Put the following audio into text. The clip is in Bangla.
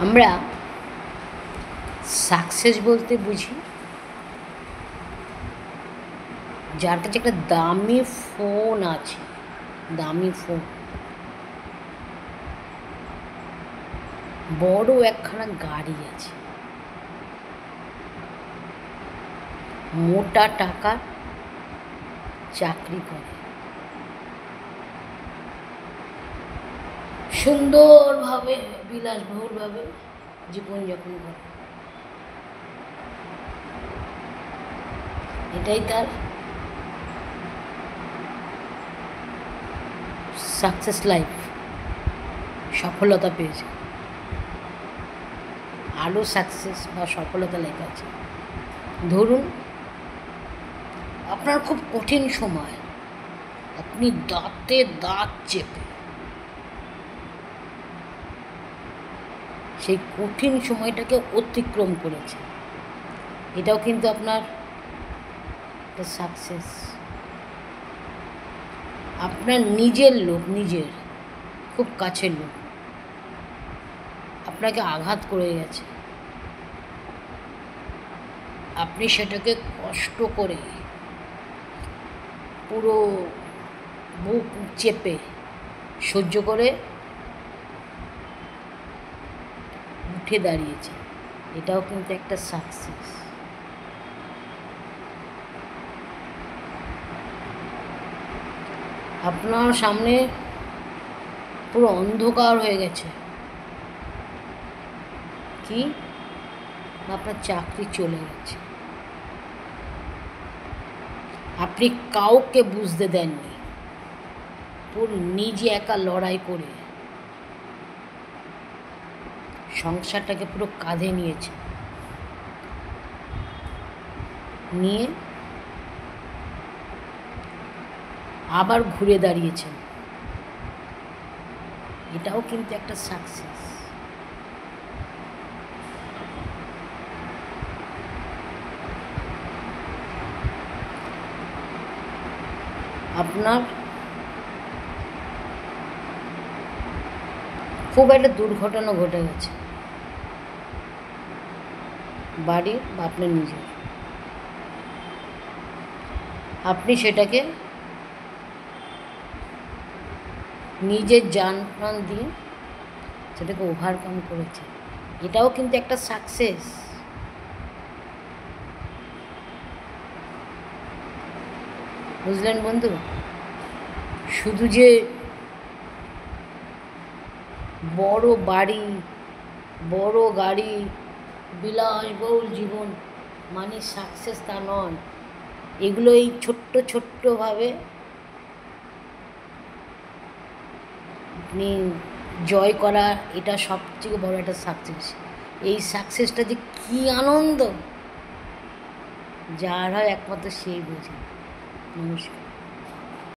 আমরা সাকসেস বলতে বুঝি যার কাছে একটা দামি ফোন আছে, দামি ফোন, বড় একখানা গাড়ি আছে, মোটা টাকা চাকরি করে, সুন্দরভাবে বিলাসবহুলভাবে জীবনযাপন করে। এটাই তার সাকসেস লাইফ, সফলতা পেয়েছে। আরও সাকসেস বা সফলতা লাইফ আছে। ধরুন আপনার খুব কঠিন সময়, আপনি দাঁতে দাঁত চেপে সেই কঠিন সময়টাকে অতিক্রম করেছে, এটাও কিন্তু আপনার একটা সাকসেস। আপনার নিজের লোক, নিজের খুব কাছের লোক আপনাকে আঘাত করে গেছে, আপনি সেটাকে কষ্ট করে পুরো বুক চেপে সহ্য করে উঠে দাঁড়িয়েছে, এটাও কিন্তু একটা সাকসেস। আপনার সামনে পুরো অন্ধকার হয়ে গেছে, কি আপনার চাকরি চলে গেছে, আপনি কাউকে বুঝতে দেননি, পুরো নিজে একা লড়াই করে সংসারটাকে পুরো কাঁধে নিয়েছে, নিয়ে আবার ঘুরে দাঁড়িয়েছেন, এটাও কিন্তু একটা সাকসেস। আপনার খুব একটা দুর্ঘটনা ঘটে গেছে বাড়ির বা আপনার নিজের, আপনি সেটাকে নিজের জান প্রাণ দিয়ে সেটাকে ওভারকাম করেছে, এটাও কিন্তু একটা সাকসেস। বুঝলেন বন্ধু? শুধু যে বড় বাড়ি, বড় গাড়ি, বিলাসবহুল জীবন মানে সাকসেস তা নয়। এগুলো এই ছোট্ট ছোট্টভাবে আপনি জয় করা, এটা সবথেকে বড় একটা সাকসেস। এই সাকসেসটা যে কী আনন্দ, যার হয় একমাত্র সেই বোঝে। নমস্কার।